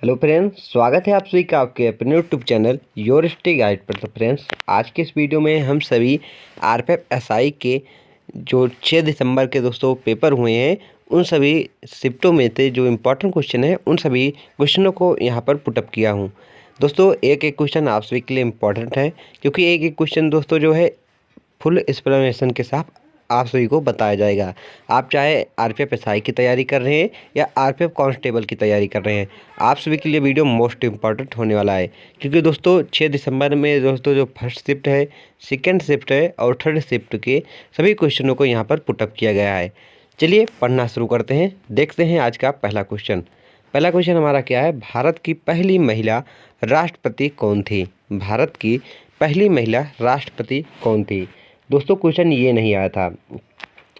Hello friends, स्वागत है आप सभी का आपके अपने YouTube channel your study guide पर। तो फ्रेंड्स, आज के इस वीडियो में हम सभी आरपीएफ एसआई के जो 6 दिसंबर के दोस्तों पेपर हुए हैं उन सभी शिफ्टों में से जो इम्पोर्टेंट क्वेश्चन है उन सभी क्वेश्चनों को यहाँ पर पुटअप किया हूँ। दोस्तों, एक एक क्वेश्चन आप सभी के लिए इम्पोर्टेंट है, क्योंकि एक एक क्वेश्चन दोस्तों जो है फुल एक्सप्लेनेशन के साथ आप सभी को बताया जाएगा। आप चाहे आरपीएफ एसआई की तैयारी कर रहे हैं या आरपीएफ कांस्टेबल की तैयारी कर रहे हैं, आप सभी के लिए वीडियो मोस्ट इम्पॉर्टेंट होने वाला है। क्योंकि दोस्तों 6 दिसंबर में दोस्तों जो फर्स्ट शिफ्ट है, सेकेंड शिफ्ट है और थर्ड शिफ्ट के सभी क्वेश्चनों को यहाँ पर पुटअप किया गया है। चलिए पढ़ना शुरू करते हैं। देखते हैं आज का पहला क्वेश्चन। पहला क्वेश्चन हमारा क्या है? भारत की पहली महिला राष्ट्रपति कौन थी? भारत की पहली महिला राष्ट्रपति कौन थी? दोस्तों, क्वेश्चन ये नहीं आया था।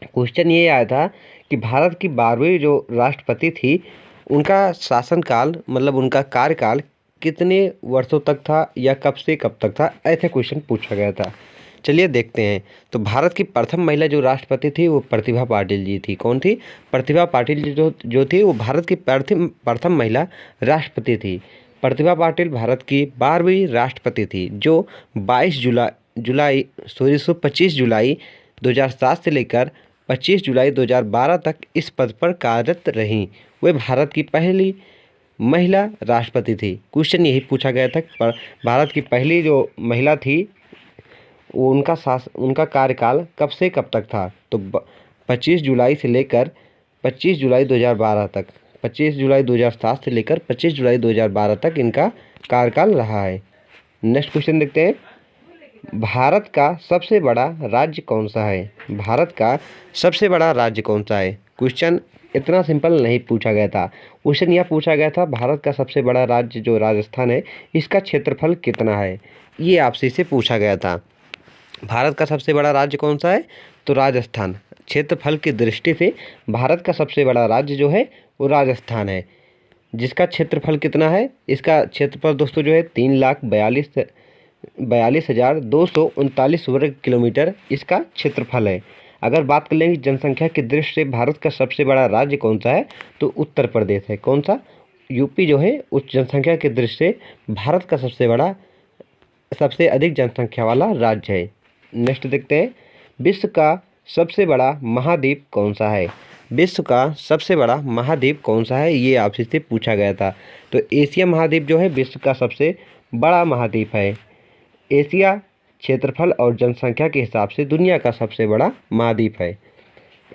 क्वेश्चन ये आया था कि भारत की 12वीं जो राष्ट्रपति थी उनका शासनकाल मतलब उनका कार्यकाल कितने वर्षों तक था या कब से कब तक था, ऐसे क्वेश्चन पूछा गया था। चलिए देखते हैं। तो भारत की प्रथम महिला जो राष्ट्रपति थी वो प्रतिभा पाटिल जी थी। कौन थी? प्रतिभा पाटिल जी जो थी वो भारत की प्रथम महिला राष्ट्रपति थी। प्रतिभा पाटिल भारत की 12वीं राष्ट्रपति थी जो 25 जुलाई 2007 से लेकर 25 जुलाई 2012 तक इस पद पर कार्यरत रहीं। वे भारत की पहली महिला राष्ट्रपति थी। क्वेश्चन यही पूछा गया था पर भारत की पहली जो महिला थी वो उनका कार्यकाल कब से कब तक था? तो 25 जुलाई से लेकर 25 जुलाई 2012 तक, 25 जुलाई 2007 से लेकर 25 जुलाई 2012 तक इनका कार्यकाल रहा है। नेक्स्ट क्वेश्चन देखते हैं। भारत का सबसे बड़ा राज्य कौन सा है? भारत का सबसे बड़ा राज्य कौन सा है? क्वेश्चन इतना सिंपल नहीं पूछा गया था। क्वेश्चन यह पूछा गया था भारत का सबसे बड़ा राज्य जो राजस्थान है इसका क्षेत्रफल कितना है, ये आपसे इसे पूछा गया था। भारत का सबसे बड़ा राज्य कौन सा है? तो राजस्थान। क्षेत्रफल की दृष्टि से भारत का सबसे बड़ा राज्य जो है वो राजस्थान है, जिसका क्षेत्रफल कितना है? इसका क्षेत्रफल दोस्तों जो है 3,42,239 वर्ग किलोमीटर इसका क्षेत्रफल है। अगर बात कर लेंगे जनसंख्या की दृष्टि से भारत का सबसे बड़ा राज्य कौन सा है, तो उत्तर प्रदेश है। कौन सा? यूपी जो है उस जनसंख्या की दृष्टि से भारत का सबसे अधिक जनसंख्या वाला राज्य है। नेक्स्ट देखते हैं। विश्व का सबसे बड़ा महाद्वीप कौन सा है? विश्व का सबसे बड़ा महाद्वीप कौन सा है, ये आपसे से पूछा गया था। तो एशिया महाद्वीप जो है विश्व का सबसे बड़ा महाद्वीप है। एशिया क्षेत्रफल और जनसंख्या के हिसाब से दुनिया का सबसे बड़ा महाद्वीप है।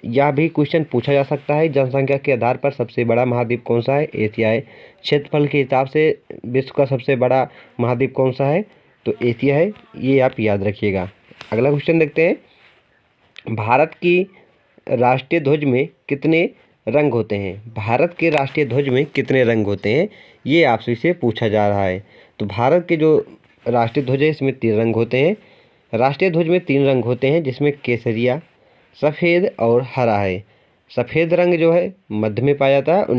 यह भी क्वेश्चन पूछा जा सकता है, जनसंख्या के आधार पर सबसे बड़ा महाद्वीप कौन सा है? एशिया है। क्षेत्रफल के हिसाब से विश्व का सबसे बड़ा महाद्वीप कौन सा है? तो एशिया है। ये आप याद रखिएगा। अगला क्वेश्चन देखते हैं। भारत की राष्ट्रीय ध्वज में कितने रंग होते हैं? भारत के राष्ट्रीय ध्वज में कितने रंग होते हैं, ये आपसे से पूछा जा रहा है। तो भारत के जो राष्ट्रीय ध्वज है इसमें 3 रंग होते हैं। राष्ट्रीय ध्वज में 3 रंग होते हैं जिसमें केसरिया, सफ़ेद और हरा है। सफ़ेद रंग जो है मध्य में पाया जाता है और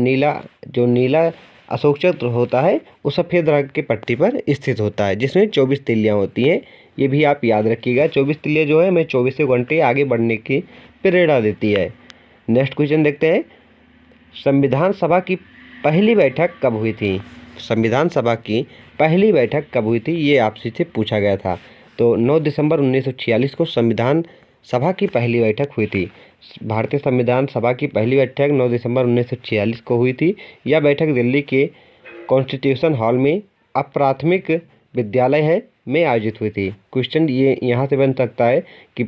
नीला अशोक चक्र होता है वो सफ़ेद रंग की पट्टी पर स्थित होता है, जिसमें 24 तिल्लियाँ होती हैं। ये भी आप याद रखिएगा। 24 तिल्लियाँ जो है हमें 24 घंटे आगे बढ़ने की प्रेरणा देती है। नेक्स्ट क्वेश्चन देखते हैं। संविधान सभा की पहली बैठक कब हुई थी? संविधान सभा की पहली बैठक कब हुई थी, ये आपसे से पूछा गया था। तो 9 दिसंबर 1946 को संविधान सभा की पहली बैठक हुई थी। भारतीय संविधान सभा की पहली बैठक 9 दिसंबर 1946 को हुई थी। यह बैठक दिल्ली के कॉन्स्टिट्यूशन हॉल में अप्राथमिक विद्यालय है में आयोजित हुई थी। क्वेश्चन ये यहाँ से बन सकता है कि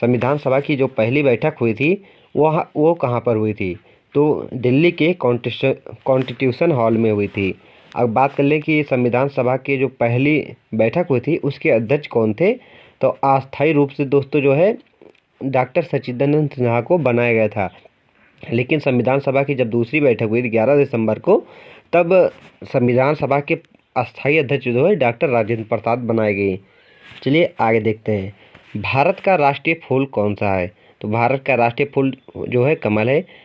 संविधान सभा की जो पहली बैठक हुई थी वो कहाँ पर हुई थी? तो दिल्ली के कॉन्स्टिट्यूशन हॉल में हुई थी। अब बात कर लें कि संविधान सभा की जो पहली बैठक हुई थी उसके अध्यक्ष कौन थे? तो अस्थायी रूप से दोस्तों जो है डॉक्टर सच्चिदानंद सिन्हा को बनाया गया था। लेकिन संविधान सभा की जब दूसरी बैठक हुई थी 11 दिसंबर को, तब संविधान सभा के अस्थायी अध्यक्ष जो है डॉक्टर राजेंद्र प्रसाद बनाए गए। चलिए आगे देखते हैं। भारत का राष्ट्रीय फूल कौन सा है? तो भारत का राष्ट्रीय फूल जो है कमल है।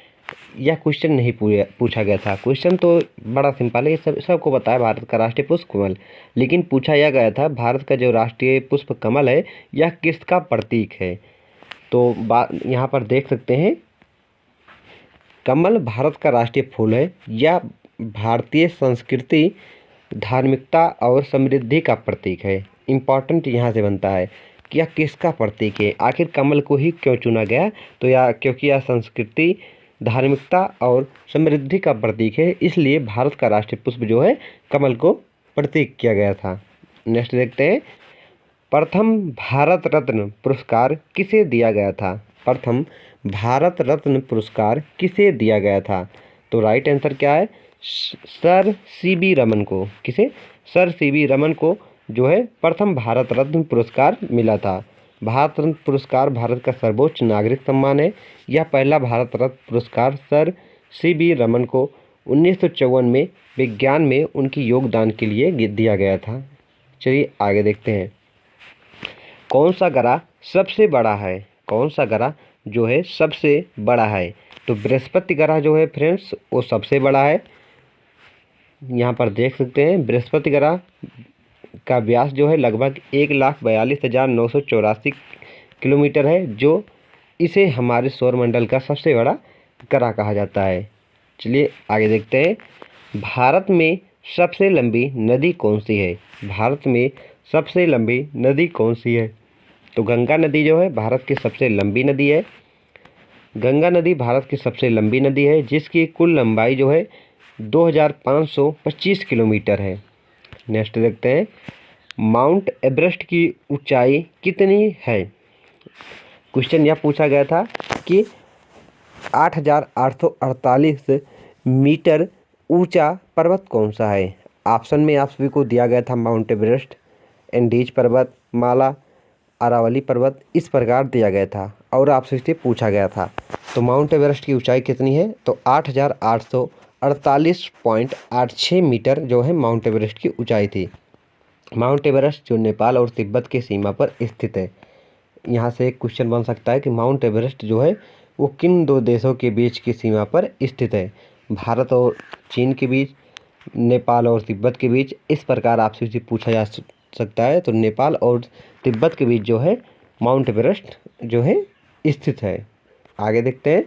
यह क्वेश्चन नहीं पूछा गया था। क्वेश्चन तो बड़ा सिंपल है, सबको पता है भारत का राष्ट्रीय पुष्प कमल। लेकिन पूछा यह गया था भारत का जो राष्ट्रीय पुष्प कमल है यह किसका प्रतीक है? तो यहाँ पर देख सकते हैं कमल भारत का राष्ट्रीय फूल है। यह भारतीय संस्कृति, धार्मिकता और समृद्धि का प्रतीक है। इम्पॉर्टेंट यहाँ से बनता है कि यह किसका प्रतीक है। आखिर कमल को ही क्यों चुना गया, तो यह क्योंकि यह संस्कृति, धार्मिकता और समृद्धि का प्रतीक है, इसलिए भारत का राष्ट्रीय पुष्प जो है कमल को प्रतीक किया गया था। नेक्स्ट देखते हैं, प्रथम भारत रत्न पुरस्कार किसे दिया गया था। प्रथम भारत रत्न पुरस्कार किसे दिया गया था, तो राइट आंसर क्या है, सर सीवी रमन को। किसे, सर सीवी रमन को जो है प्रथम भारत रत्न पुरस्कार मिला था। भारत रत्न पुरस्कार भारत का सर्वोच्च नागरिक सम्मान है। यह पहला भारत रत्न पुरस्कार सर सीवी रमन को 1954 में विज्ञान में उनकी योगदान के लिए दिया गया था। चलिए आगे देखते हैं, कौन सा ग्रह सबसे बड़ा है। कौन सा ग्रह जो है सबसे बड़ा है, तो बृहस्पति ग्रह जो है फ्रेंड्स वो सबसे बड़ा है। यहाँ पर देख सकते हैं बृहस्पति ग्रह का व्यास जो है लगभग 1,42,984 किलोमीटर है, जो इसे हमारे सौरमंडल का सबसे बड़ा ग्रह कहा जाता है। चलिए आगे देखते हैं, भारत में सबसे लंबी नदी कौन सी है। भारत में सबसे लंबी नदी कौन सी है, तो गंगा नदी जो है भारत की सबसे लंबी नदी है। गंगा नदी भारत की सबसे लंबी नदी है, जिसकी कुल लंबाई जो है 2,525 किलोमीटर है। नेक्स्ट देखते हैं, माउंट एवरेस्ट की ऊंचाई कितनी है। क्वेश्चन यह पूछा गया था कि 8,848 मीटर ऊंचा पर्वत कौन सा है। ऑप्शन में आप सभी को दिया गया था माउंट एवरेस्ट, एंडीज पर्वत, माला, अरावली पर्वत, इस प्रकार दिया गया था और आपसे से पूछा गया था। तो माउंट एवरेस्ट की ऊंचाई कितनी है, तो 8,848.86 मीटर जो है माउंट एवरेस्ट की ऊंचाई थी। माउंट एवरेस्ट जो नेपाल और तिब्बत की सीमा पर स्थित है। यहाँ से एक क्वेश्चन बन सकता है कि माउंट एवरेस्ट जो है वो किन दो देशों के बीच की सीमा पर स्थित है, भारत और चीन के बीच, नेपाल और तिब्बत के बीच, इस प्रकार आपसे पूछा जा सकता है। तो नेपाल और तिब्बत के बीच जो है माउंट एवरेस्ट जो है स्थित है। आगे देखते हैं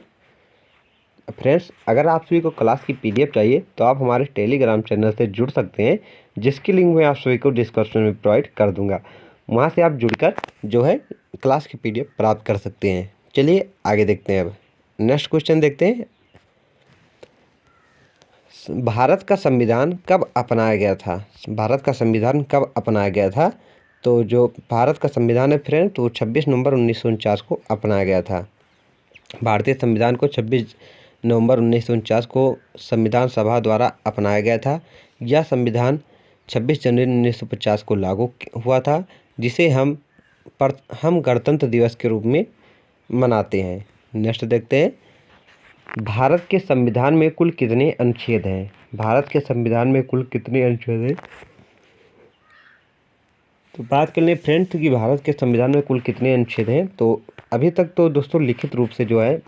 फ्रेंड्स, अगर आप सभी को क्लास की पीडीएफ चाहिए तो आप हमारे टेलीग्राम चैनल से जुड़ सकते हैं, जिसकी लिंक मैं आप सभी को डिस्क्रिप्शन में प्रोवाइड कर दूंगा। वहां से आप जुड़कर जो है क्लास की पीडीएफ प्राप्त कर सकते हैं। चलिए आगे देखते हैं, अब नेक्स्ट क्वेश्चन देखते हैं, भारत का संविधान कब अपनाया गया था। भारत का संविधान कब अपनाया गया था, तो जो भारत का संविधान है फ्रेंड तो 26 नवंबर 1949 को अपनाया गया था। भारतीय संविधान को 26 नवंबर 1949 को संविधान सभा द्वारा अपनाया गया था। यह संविधान 26 जनवरी 1950 को लागू हुआ था, जिसे हम गणतंत्र दिवस के रूप में मनाते हैं। नेक्स्ट देखते हैं, भारत के संविधान में कुल कितने अनुच्छेद हैं। भारत के संविधान में कुल कितने अनुच्छेद हैं, तो बात कर लें फ्रेंड्स कि भारत के संविधान में कुल कितने अनुच्छेद हैं। तो अभी तक तो दोस्तों लिखित रूप से जो है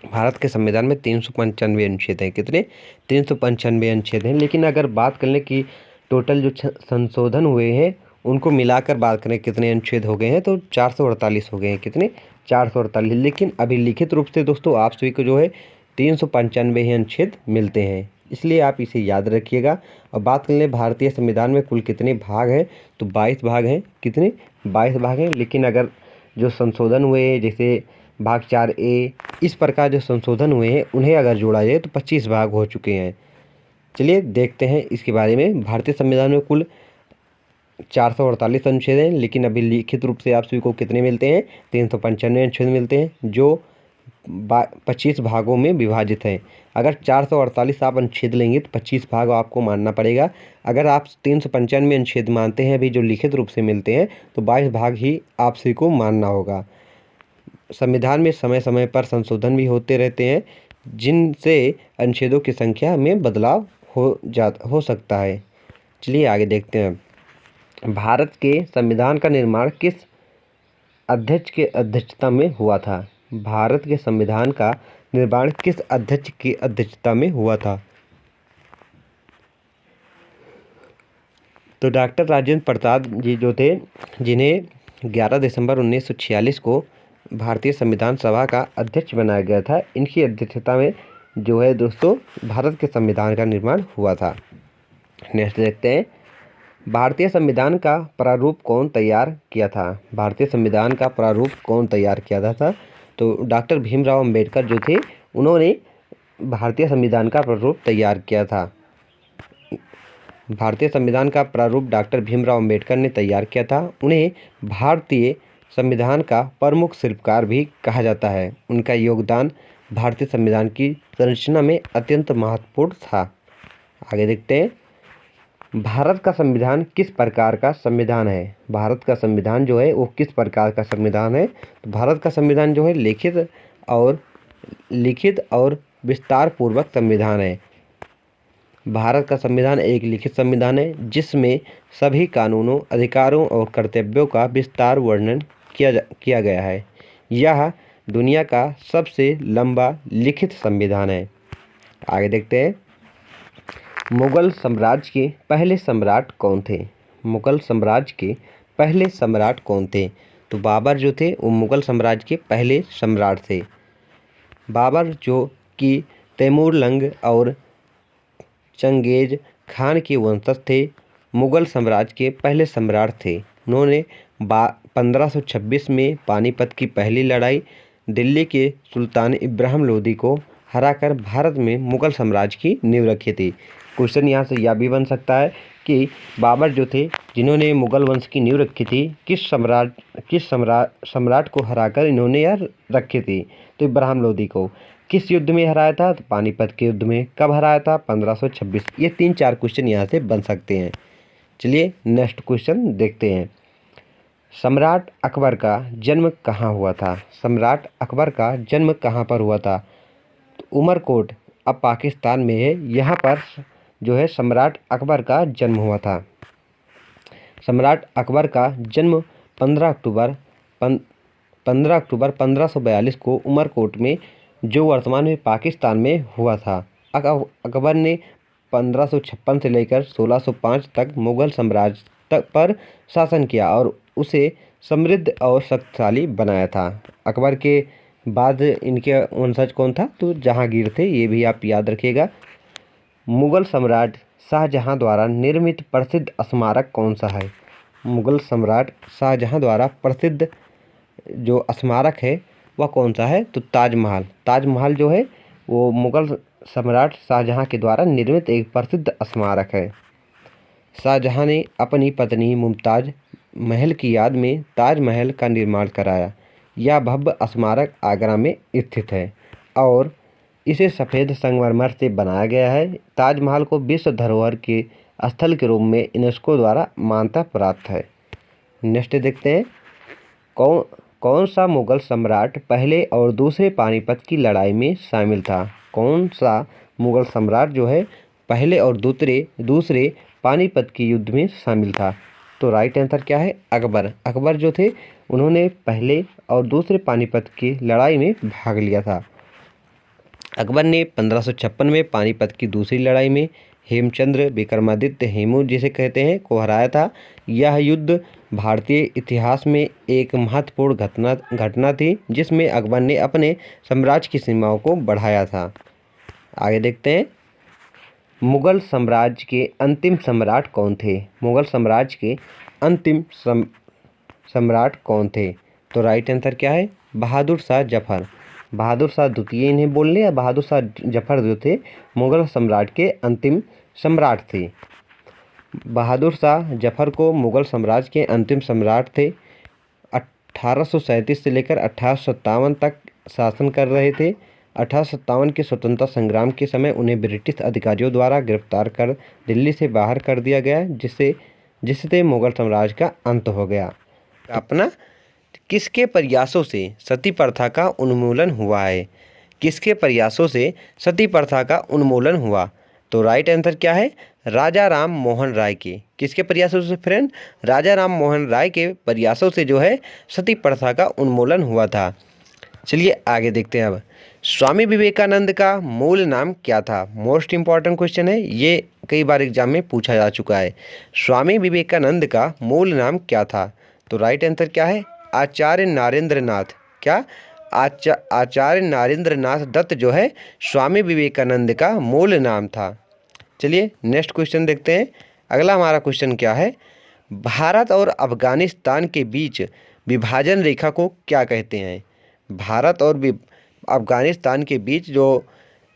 भारत के संविधान में 395 अनुच्छेद हैं। कितने, 395 अनुच्छेद हैं। लेकिन अगर बात कर लें कि टोटल जो संशोधन हुए हैं उनको मिलाकर बात करें कितने अनुच्छेद हो गए हैं, तो 448 हो गए हैं। कितने, 448। लेकिन अभी लिखित रूप से दोस्तों आप सभी को जो है 395 ही अनुच्छेद मिलते हैं, इसलिए आप इसे याद रखिएगा। और बात कर लें भारतीय संविधान में कुल कितने भाग हैं, तो 22 भाग हैं। कितने, 22 भाग हैं। लेकिन अगर जो संशोधन हुए हैं जैसे भाग 4A, इस प्रकार जो संशोधन हुए हैं उन्हें अगर जोड़ा जाए तो 25 भाग हो चुके हैं। चलिए देखते हैं इसके बारे में। भारतीय संविधान में कुल 448 अनुच्छेद हैं, लेकिन अभी लिखित रूप से आप सभी को कितने मिलते हैं, 395 अनुच्छेद मिलते हैं, जो 25 भागों में विभाजित हैं। अगर 448 आप अनुच्छेद लेंगे तो 25 भाग आपको मानना पड़ेगा। अगर आप 395 अनुच्छेद मानते हैं अभी जो लिखित रूप से मिलते हैं, तो 22 भाग ही आप सभी को मानना होगा। संविधान में समय समय पर संशोधन भी होते रहते हैं, जिनसे अनुच्छेदों की संख्या में बदलाव हो सकता है। चलिए आगे देखते हैं, भारत के संविधान का निर्माण किस अध्यक्ष के अध्यक्षता में हुआ था। भारत के संविधान का निर्माण किस अध्यक्ष की अध्यक्षता में हुआ था, तो डॉक्टर राजेंद्र प्रसाद जी जो थे, जिन्हें 11 दिसंबर 1946 को भारतीय संविधान सभा का अध्यक्ष बनाया गया था, इनकी अध्यक्षता में जो है दोस्तों भारत के संविधान का निर्माण हुआ था। नेक्स्ट देखते हैं, भारतीय संविधान का प्रारूप कौन तैयार किया था? भारतीय संविधान का प्रारूप कौन तैयार किया था? तो डॉक्टर भीमराव अंबेडकर जो थे उन्होंने भारतीय संविधान का प्रारूप तैयार किया था। भारतीय संविधान का प्रारूप डॉक्टर भीमराव अंबेडकर ने तैयार किया था। उन्हें भारतीय संविधान का प्रमुख शिल्पकार भी कहा जाता है। उनका योगदान भारतीय संविधान की संरचना में अत्यंत महत्वपूर्ण था। आगे देखते हैं, भारत का संविधान किस प्रकार का संविधान है? भारत का संविधान जो है वो किस प्रकार का संविधान है? तो भारत का संविधान जो है लिखित और विस्तार पूर्वक संविधान है। भारत का संविधान एक लिखित संविधान है जिसमें सभी कानूनों, अधिकारों और कर्तव्यों का विस्तार वर्णन किया गया है। यह दुनिया का सबसे लंबा लिखित संविधान है। आगे देखते हैं, मुगल साम्राज्य के पहले सम्राट कौन थे? मुगल साम्राज्य के पहले सम्राट कौन थे? तो बाबर जो थे वो मुगल साम्राज्य के पहले सम्राट थे। बाबर जो कि तैमूरलंग और चंगेज खान के वंशज थे, मुगल साम्राज्य के पहले सम्राट थे। उन्होंने 1526 में पानीपत की पहली लड़ाई दिल्ली के सुल्तान इब्राहिम लोदी को हराकर भारत में मुगल साम्राज्य की नींव रखी थी। क्वेश्चन यहाँ से यह भी बन सकता है कि बाबर जो थे जिन्होंने मुगल वंश की नींव रखी थी, किस सम्राट को हराकर इन्होंने यह रखी थी? तो इब्राहिम लोदी को। किस युद्ध में हराया था? तो पानीपत के युद्ध में। कब हराया था? 1526। ये 3-4 क्वेश्चन यहाँ से बन सकते हैं। चलिए नेक्स्ट क्वेश्चन देखते हैं, सम्राट अकबर का जन्म कहाँ हुआ था? सम्राट अकबर का जन्म कहाँ पर हुआ था? तो उमरकोट अब पाकिस्तान में है। यहाँ पर जो है सम्राट अकबर का जन्म हुआ था। सम्राट अकबर का जन्म 15 अक्टूबर 1542 को उमरकोट में, जो वर्तमान में पाकिस्तान में हुआ था। अकबर ने 1556 से लेकर 1605 तक मुगल साम्राज्य तक पर शासन किया और उसे समृद्ध और शक्तिशाली बनाया था। अकबर के बाद इनके वंशज कौन था? तो जहांगीर थे। ये भी आप याद रखिएगा। मुगल सम्राट शाहजहां द्वारा निर्मित प्रसिद्ध स्मारक कौन सा है? मुगल सम्राट शाहजहां द्वारा प्रसिद्ध जो स्मारक है वह कौन सा है? तो ताजमहल। ताजमहल जो है वो मुगल सम्राट शाहजहां के द्वारा निर्मित एक प्रसिद्ध स्मारक है। शाहजहां ने अपनी पत्नी मुमताज महल की याद में ताजमहल का निर्माण कराया। यह भव्य स्मारक आगरा में स्थित है और इसे सफ़ेद संगमरमर से बनाया गया है। ताजमहल को विश्व धरोहर के स्थल के रूप में यूनेस्को द्वारा मान्यता प्राप्त है। नेक्स्ट देखते हैं, कौन सा मुगल सम्राट पहले और दूसरे पानीपत की लड़ाई में शामिल था? कौन सा मुगल सम्राट जो है पहले और दूसरे पानीपत के युद्ध में शामिल था? तो राइट आंसर क्या है? अकबर। अकबर जो थे उन्होंने पहले और दूसरे पानीपत की लड़ाई में भाग लिया था। अकबर ने 1556 में पानीपत की दूसरी लड़ाई में हेमचंद्र विक्रमादित्य हेमू जिसे कहते हैं को हराया था। यह युद्ध भारतीय इतिहास में एक महत्वपूर्ण घटना थी जिसमें अकबर ने अपने साम्राज्य की सीमाओं को बढ़ाया था। आगे देखते हैं, मुगल साम्राज्य के अंतिम सम्राट कौन थे? मुगल साम्राज्य के अंतिम सम्राट कौन थे? तो राइट आंसर क्या है? बहादुर शाह जफर। बहादुर शाह द्वितीय इन्हें बोल रहे हैं। बहादुर शाह जफर जो थे मुगल सम्राट के अंतिम सम्राट थे। बहादुर शाह जफर को मुगल साम्राज्य के अंतिम सम्राट थे। 1837 से लेकर 1857 तक शासन कर रहे थे। 1857 के स्वतंत्रता संग्राम के समय उन्हें ब्रिटिश अधिकारियों द्वारा गिरफ्तार कर दिल्ली से बाहर कर दिया गया, जिससे मुगल साम्राज्य का अंत हो गया। अपना किसके प्रयासों से सती प्रथा का उन्मूलन हुआ है? किसके प्रयासों से सती प्रथा का उन्मूलन हुआ? तो राइट आंसर क्या है? राजा राम मोहन राय के। किसके प्रयासों से फ्रेंड? राजा राम मोहन राय के प्रयासों से जो है सती प्रथा का उन्मूलन हुआ था। चलिए आगे देखते हैं। अब स्वामी विवेकानंद का मूल नाम क्या था? मोस्ट इंपॉर्टेंट क्वेश्चन है, ये कई बार एग्जाम में पूछा जा चुका है। स्वामी विवेकानंद का मूल नाम क्या था? तो राइट आंसर क्या है? आचार्य नरेंद्र नाथ। क्या? आचार्य नारेंद्र नाथ दत्त जो है स्वामी विवेकानंद का मूल नाम था। चलिए नेक्स्ट क्वेश्चन देखते हैं। अगला हमारा क्वेश्चन क्या है, भारत और अफगानिस्तान के बीच विभाजन रेखा को क्या कहते हैं? भारत और अफगानिस्तान के बीच जो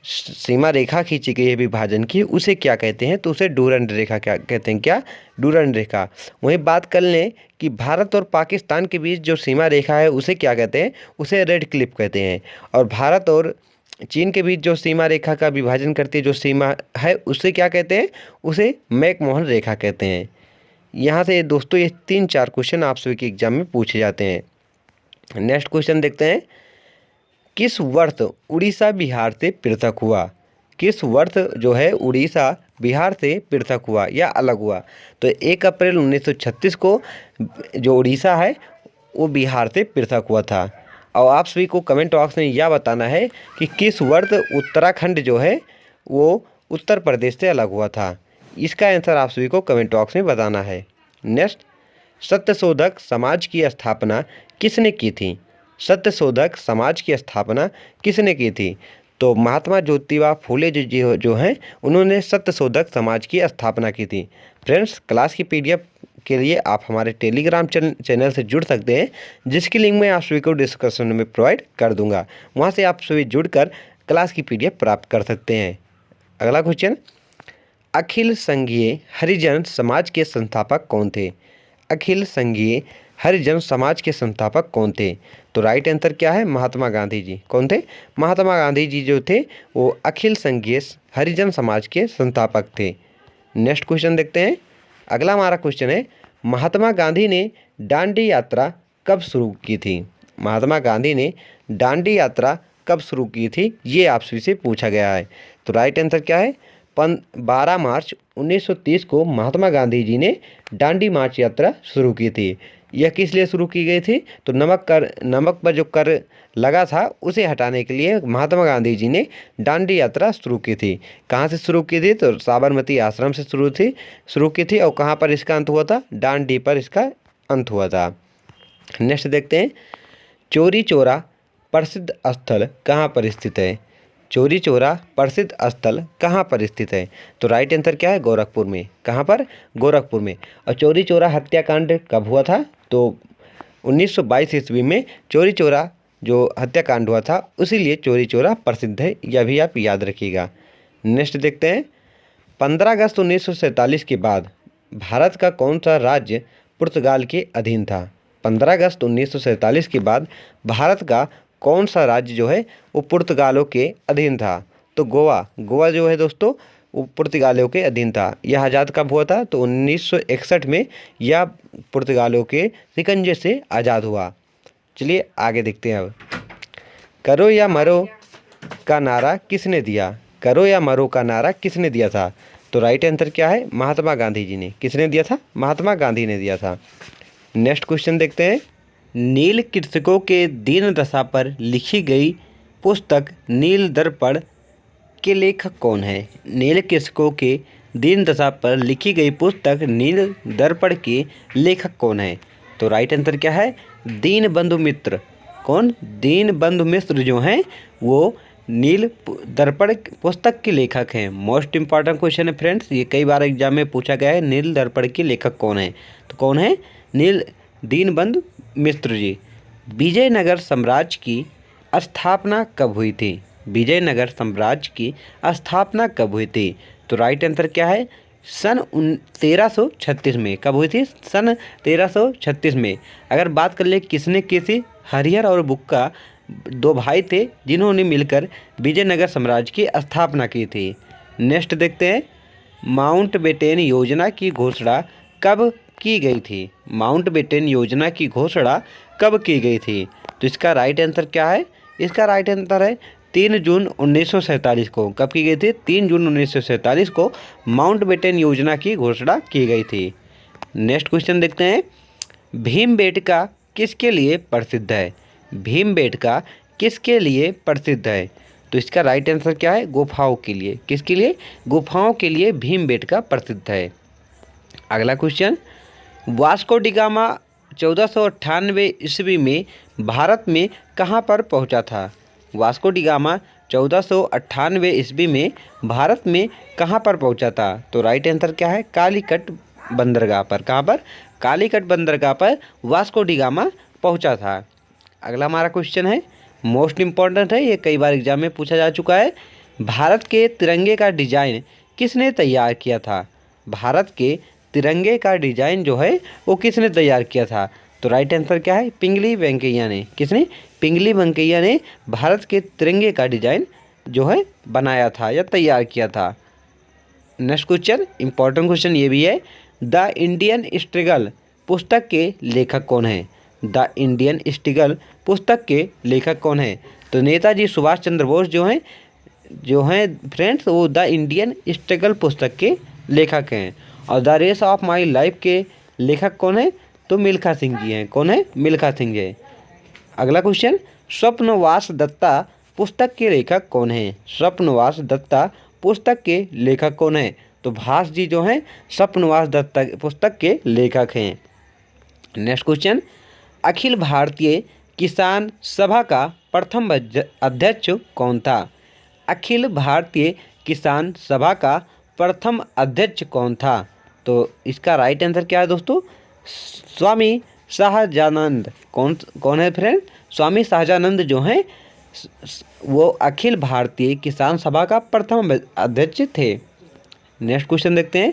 सीमा रेखा खींची गई है विभाजन की, उसे क्या कहते हैं? तो उसे डूरंड रेखा क्या कहते हैं? क्या? डूरंड रेखा। वहीं बात कर लें कि भारत और पाकिस्तान के बीच जो सीमा रेखा है उसे क्या कहते हैं? उसे रेड क्लिफ कहते हैं। और भारत और चीन के बीच जो सीमा रेखा का विभाजन करती है जो सीमा है उसे क्या कहते हैं? उसे मैकमोहन रेखा कहते हैं। यहाँ से दोस्तों ये 3-4 क्वेश्चन आप सभी के एग्जाम में पूछे जाते हैं। नेक्स्ट क्वेश्चन देखते हैं, किस वर्ष उड़ीसा बिहार से पृथक हुआ? किस वर्ष जो है उड़ीसा बिहार से पृथक हुआ या अलग हुआ? तो 1 अप्रैल 1936 को जो उड़ीसा है वो बिहार से पृथक हुआ था। और आप सभी को कमेंट बॉक्स में यह बताना है कि किस वर्ष उत्तराखंड जो है वो उत्तर प्रदेश से अलग हुआ था। इसका आंसर आप सभी को कमेंट बॉक्स में बताना है। नेक्स्ट, सत्यशोधक समाज की स्थापना किसने की थी? सत्यशोधक समाज की स्थापना किसने की थी? तो महात्मा ज्योतिबा फूले जो हैं उन्होंने सत्यशोधक समाज की स्थापना की थी। फ्रेंड्स, क्लास की PDF के लिए आप हमारे टेलीग्राम चैनल से जुड़ सकते हैं, जिसकी लिंक मैं आप सभी को डिस्क्रिप्शन में प्रोवाइड कर दूंगा। वहां से आप सभी जुड़कर क्लास की PDF प्राप्त कर सकते हैं। अगला क्वेश्चन, अखिल संघीय हरिजन समाज के संस्थापक कौन थे? अखिल संघीय हरिजन समाज के संस्थापक कौन थे? तो राइट आंसर क्या है? महात्मा गांधी जी। कौन थे? महात्मा गांधी जी जो थे वो अखिल संघीय हरिजन समाज के संस्थापक थे। नेक्स्ट क्वेश्चन देखते हैं। अगला हमारा क्वेश्चन है, महात्मा गांधी ने दांडी यात्रा कब शुरू की थी? महात्मा गांधी ने दांडी यात्रा कब शुरू की थी? ये आपसे से पूछा गया है। तो राइट आंसर क्या है? 12 मार्च 1930 को महात्मा गांधी जी ने दांडी मार्च यात्रा शुरू की थी। यह किस लिए शुरू की गई थी? तो नमक पर जो कर लगा था उसे हटाने के लिए महात्मा गांधी जी ने दांडी यात्रा शुरू की थी। कहाँ से शुरू की थी? तो साबरमती आश्रम से शुरू की थी। और कहाँ पर इसका अंत हुआ था? दांडी पर इसका अंत हुआ था। नेक्स्ट देखते हैं, चौरी चौरा प्रसिद्ध स्थल कहाँ पर स्थित है? चौरी चौरा प्रसिद्ध स्थल कहाँ पर स्थित है? तो राइट आंसर क्या है? गोरखपुर में। कहाँ पर? गोरखपुर में। और चौरी चौरा हत्याकांड कब हुआ था? तो 1922 ईस्वी में चौरी चौरा जो हत्याकांड हुआ था, उसीलिए चौरी चौरा प्रसिद्ध है। यह भी आप याद रखिएगा। नेक्स्ट देखते हैं, 15 अगस्त 1947 के बाद भारत का कौन सा राज्य पुर्तगाल के अधीन था? 15 अगस्त 1947 के बाद भारत का कौन सा राज्य जो है वो पुर्तगालों के अधीन था? तो गोवा जो है दोस्तों वो पुर्तगालियों के अधीन था। यह आज़ाद कब हुआ था? तो 1961 में यह पुर्तगालियों के शिकंजे से आज़ाद हुआ। चलिए आगे देखते हैं। अब करो या मरो का नारा किसने दिया? करो या मरो का नारा किसने दिया था? तो राइट आंसर क्या है? महात्मा गांधी जी ने। किसने दिया था? महात्मा गांधी ने दिया था। नेक्स्ट क्वेश्चन देखते हैं, नील कृषकों के दीन दशा पर लिखी गई पुस्तक नील दर्पण के लेखक कौन है? नील कृषकों के दीन दशा पर लिखी गई पुस्तक नील दर्पण के लेखक कौन है? तो राइट आंसर क्या है? दीनबंधु मित्र। कौन? दीनबंधु मित्र जो हैं वो नील दर्पण पुस्तक के लेखक हैं। मोस्ट इंपॉर्टेंट क्वेश्चन है फ्रेंड्स, ये कई बार एग्जाम में पूछा गया है। नील दर्पण के लेखक कौन है? तो कौन है? दीनबंधु मित्र जी। विजयनगर साम्राज्य की स्थापना कब हुई थी? विजयनगर साम्राज्य की स्थापना कब हुई थी? तो राइट आंसर क्या है? सन 1336 में। कब हुई थी? सन 1336 में। अगर बात कर ले किसने की थी? हरिहर और बुक्का 2 भाई थे जिन्होंने मिलकर विजयनगर साम्राज्य की स्थापना की थी। नेक्स्ट देखते हैं, माउंटबेटन योजना की घोषणा कब की गई थी? माउंटबेटन योजना की घोषणा कब की गई थी? तो इसका राइट आंसर क्या है? इसका राइट आंसर है 3 जून 1947 को। कब की गई थी? 3 जून 1947 को माउंटबेटन योजना की घोषणा की गई थी। नेक्स्ट क्वेश्चन देखते हैं, भीमबेटका किसके लिए प्रसिद्ध है? भीमबेटका किसके लिए प्रसिद्ध है? तो इसका राइट आंसर क्या है? गुफाओं के लिए। किसके लिए? गुफाओं के लिए भीमबेटका प्रसिद्ध है। अगला क्वेश्चन, वास्को डी गामा 1498 ईस्वी में भारत में कहाँ पर पहुँचा था? वास्को डी गामा 1498 ईस्वी में भारत में कहाँ पर पहुँचा था? तो राइट आंसर क्या है? कालीकट बंदरगाह पर। कहाँ पर? कालीकट बंदरगाह पर वास्को डी गामा पहुँचा था। अगला हमारा क्वेश्चन है, मोस्ट इम्पॉर्टेंट है, ये कई बार एग्जाम में पूछा जा चुका है। भारत के तिरंगे का डिजाइन किसने तैयार किया था? भारत के तिरंगे का डिजाइन जो है वो किसने तैयार किया था? तो राइट आंसर क्या है? पिंगली वेंकैया ने। किसने? पिंगली वेंकैया ने भारत के तिरंगे का डिजाइन जो है बनाया था या तैयार किया था। नेक्स्ट क्वेश्चन, इंपॉर्टेंट क्वेश्चन ये भी है, द इंडियन स्ट्रगल पुस्तक के लेखक कौन है? द इंडियन स्ट्रगल पुस्तक के लेखक कौन है? तो नेताजी सुभाष चंद्र बोस जो हैं फ्रेंड्स, वो द इंडियन स्ट्रगल पुस्तक के लेखक हैं। और The Race of My Life के लेखक कौन है? तो मिल्खा सिंह जी हैं। कौन है? मिल्खा सिंह जी। अगला क्वेश्चन, स्वप्नवास दत्ता पुस्तक के लेखक कौन है? स्वप्नवास दत्ता पुस्तक के लेखक कौन है? तो भास जी जो हैं स्वप्नवास दत्ता पुस्तक के लेखक हैं। नेक्स्ट क्वेश्चन, अखिल भारतीय किसान सभा का प्रथम अध्यक्ष कौन था? अखिल भारतीय किसान सभा का प्रथम अध्यक्ष कौन था? तो इसका राइट आंसर क्या है दोस्तों? स्वामी शाहजानंद। कौन है फ्रेंड? स्वामी शाहजानंद जो हैं वो अखिल भारतीय किसान सभा का प्रथम अध्यक्ष थे। नेक्स्ट क्वेश्चन देखते हैं,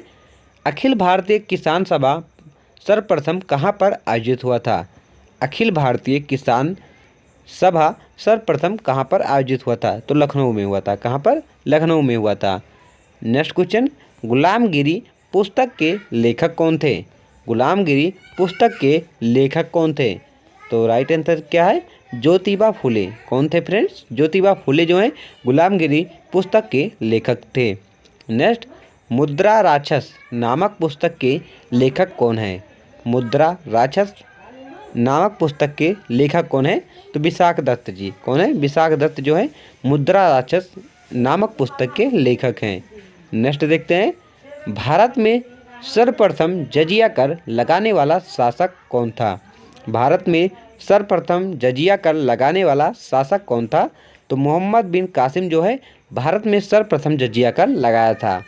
अखिल भारतीय किसान सभा सर्वप्रथम कहाँ पर आयोजित हुआ था? अखिल भारतीय किसान सभा सर्वप्रथम कहाँ पर आयोजित हुआ था? तो लखनऊ में हुआ था। कहाँ पर? लखनऊ में हुआ था। नेक्स्ट क्वेश्चन, गुलामगिरी पुस्तक के लेखक कौन थे? गुलामगिरी पुस्तक के लेखक कौन थे? तो राइट आंसर क्या है? ज्योतिबा फुले। कौन थे फ्रेंड्स? ज्योतिबा फुले जो हैं गुलामगिरी पुस्तक के लेखक थे। नेक्स्ट, मुद्रा राक्षस नामक पुस्तक के लेखक कौन है? मुद्रा राक्षस नामक पुस्तक के लेखक कौन है? तो विशाख दत्त जी। कौन है? विशाख दत्त जो है मुद्रा राक्षस नामक पुस्तक के लेखक हैं। नेक्स्ट देखते हैं, भारत में सर्वप्रथम जजिया कर लगाने वाला शासक कौन था? भारत में सर्वप्रथम जजिया कर लगाने वाला शासक कौन था? तो मोहम्मद बिन कासिम जो है भारत में सर्वप्रथम जजिया कर लगाया था।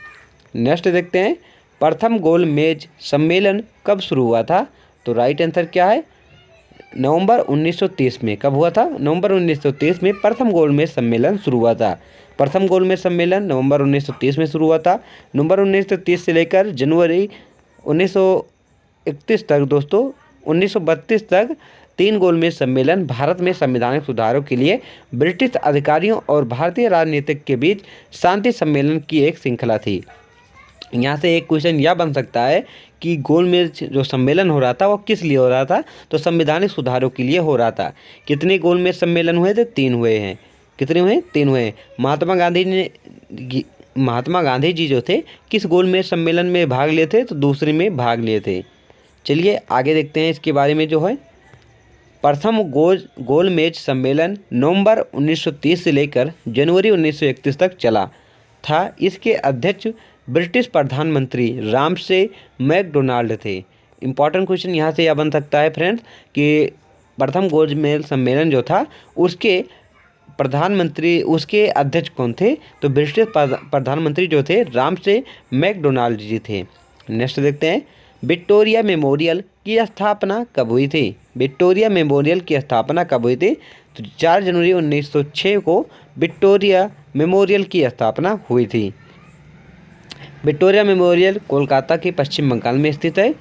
नेक्स्ट देखते हैं, प्रथम गोल मेज सम्मेलन कब शुरू हुआ था? तो राइट आंसर क्या है? नवंबर 1930 में। कब हुआ था? नवंबर 1930 में प्रथम गोल मेज सम्मेलन शुरू हुआ था। प्रथम गोल मेज सम्मेलन नवंबर 1930 में शुरू हुआ था। नवंबर 1930 से लेकर जनवरी 1931 तक दोस्तों 1932 तक 3 गोल मेज सम्मेलन भारत में संवैधानिक सुधारों के लिए ब्रिटिश अधिकारियों और भारतीय राजनीतिक के बीच शांति सम्मेलन की एक श्रृंखला थी। यहाँ से एक क्वेश्चन यह बन सकता है कि गोलमेज जो सम्मेलन हो रहा था वो किस लिए हो रहा था? तो संवैधानिक सुधारों के लिए हो रहा था। कितने गोलमेज सम्मेलन हुए थे? 3 हुए हैं। कितने हुए? 3 हुए। महात्मा गांधी जी जो थे किस गोलमेज सम्मेलन में भाग लिए थे? तो दूसरे में भाग लिए थे। चलिए आगे देखते हैं इसके बारे में। जो है प्रथम गोलमेज सम्मेलन नवंबर 1930 से लेकर जनवरी 1931 तक चला था। इसके अध्यक्ष ब्रिटिश प्रधानमंत्री रामसे मैकडोनाल्ड थे। इंपॉर्टेंट क्वेश्चन यहाँ से यह बन सकता है फ्रेंड्स कि प्रथम गोलमेज सम्मेलन जो था उसके प्रधानमंत्री उसके अध्यक्ष कौन थे? तो ब्रिटिश प्रधानमंत्री जो थे रामसे मैकडोनाल्ड जी थे। नेक्स्ट देखते हैं, विक्टोरिया मेमोरियल की स्थापना कब हुई थी? विक्टोरिया मेमोरियल की स्थापना कब हुई थी? तो 4 जनवरी 1906 को विक्टोरिया मेमोरियल की स्थापना हुई थी। विक्टोरिया मेमोरियल कोलकाता के पश्चिम बंगाल में स्थित है।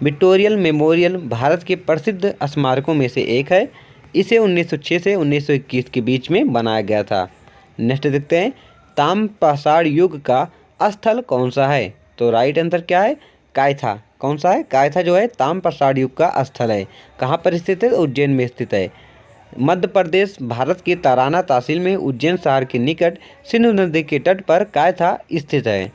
विक्टोरिया मेमोरियल भारत के प्रसिद्ध स्मारकों में से एक है। इसे 1906 से 1921 के बीच में बनाया गया था। नेक्स्ट देखते हैं, ताम्रपाषाण युग का स्थल कौन सा है? तो राइट आंसर क्या है? कायथा। कौन सा है? कायथा जो है ताम्रपाषाण युग का स्थल है। कहाँ पर स्थित है? उज्जैन में स्थित है। मध्य प्रदेश भारत के ताराना तहसील में उज्जैन शहर के निकट सिंधु नदी के तट पर कायथा स्थित है।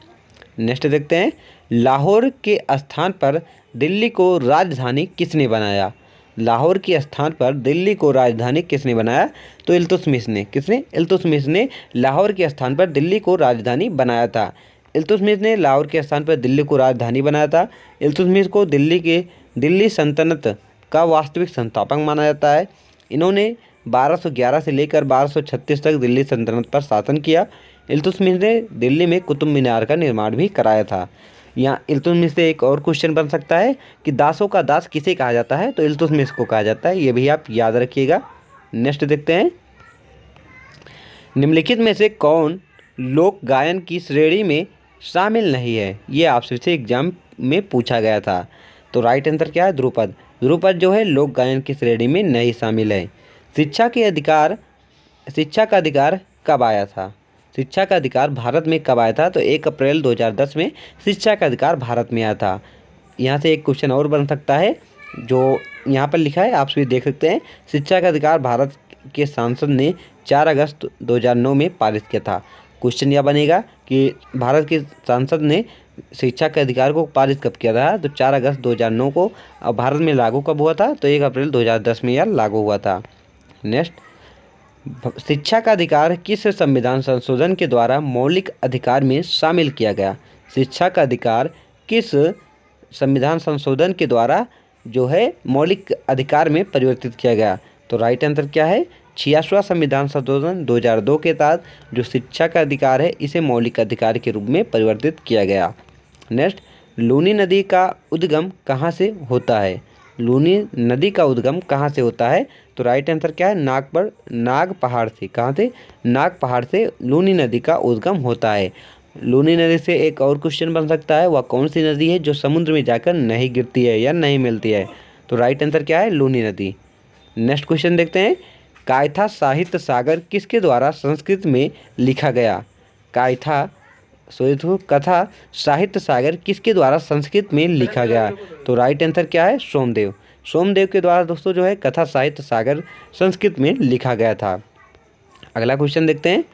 नेक्स्ट देखते हैं, लाहौर के स्थान पर दिल्ली को राजधानी किसने बनाया? लाहौर के स्थान पर दिल्ली को राजधानी किसने बनाया? तो इल्तुतमिश ने। किसने? इल्तुतमिश ने लाहौर के स्थान पर दिल्ली को राजधानी बनाया था। इल्तुतमिश ने लाहौर के स्थान पर दिल्ली को राजधानी बनाया था। इल्तुतमिश को दिल्ली सल्तनत का वास्तविक संस्थापक माना जाता है। इन्होंने 1211 से लेकर 1236 तक दिल्ली सल्तनत पर शासन किया। इल्तुतमिश ने दिल्ली में कुतुब मीनार का निर्माण भी कराया था। यहाँ इल्तुतमिश से एक और क्वेश्चन बन सकता है कि दासों का दास किसे कहा जाता है, तो इल्तुतमिश को कहा जाता है, ये भी आप याद रखिएगा। नेक्स्ट देखते हैं, निम्नलिखित में से कौन लोक गायन की श्रेणी में शामिल नहीं है, ये आपसे से एग्जाम में पूछा गया था। तो राइट आंसर क्या है, ध्रुपद। ध्रुपद जो है लोक गायन की श्रेणी में नहीं शामिल है। शिक्षा का अधिकार कब आया था? शिक्षा का अधिकार भारत में कब आया था? तो 1 अप्रैल 2010 में शिक्षा का अधिकार भारत में आया था। यहाँ से एक क्वेश्चन और बन सकता है जो यहाँ पर लिखा है, आप सभी देख सकते हैं। शिक्षा का अधिकार भारत के संसद ने 4 अगस्त 2009 में पारित किया था। क्वेश्चन यह बनेगा कि भारत के संसद ने शिक्षा के अधिकार को पारित कब किया था? तो 4 अगस्त 2009 को। अब भारत में लागू कब हुआ था? तो 1 अप्रैल 2010 में यह लागू हुआ था। नेक्स्ट, शिक्षा का अधिकार किस संविधान संशोधन के द्वारा मौलिक अधिकार में शामिल किया गया? शिक्षा का अधिकार किस संविधान संशोधन के द्वारा जो है मौलिक अधिकार में परिवर्तित किया गया? तो राइट आंसर क्या है, 86वां संविधान संशोधन 2002 के तहत जो शिक्षा का अधिकार है इसे मौलिक अधिकार के रूप में परिवर्तित किया गया। नेक्स्ट, लूनी नदी का उद्गम कहाँ से होता है? लूनी नदी का उद्गम कहाँ से होता है? तो राइट आंसर क्या है, नाग पहाड़ से। कहाँ से? नाग पहाड़ से लूनी नदी का उद्गम होता है। लूनी नदी से एक और क्वेश्चन बन सकता है, वह कौन सी नदी है जो समुद्र में जाकर नहीं गिरती है या नहीं मिलती है? तो राइट आंसर क्या है, लूनी नदी। नेक्स्ट क्वेश्चन देखते हैं, कायथा साहित्य सागर किसके द्वारा संस्कृत में लिखा गया? कथा साहित्य सागर किसके द्वारा संस्कृत में लिखा गया? तो राइट आंसर क्या है, सोमदेव। सोमदेव के द्वारा दोस्तों जो है कथा साहित्य सागर संस्कृत में लिखा गया था। अगला क्वेश्चन देखते हैं,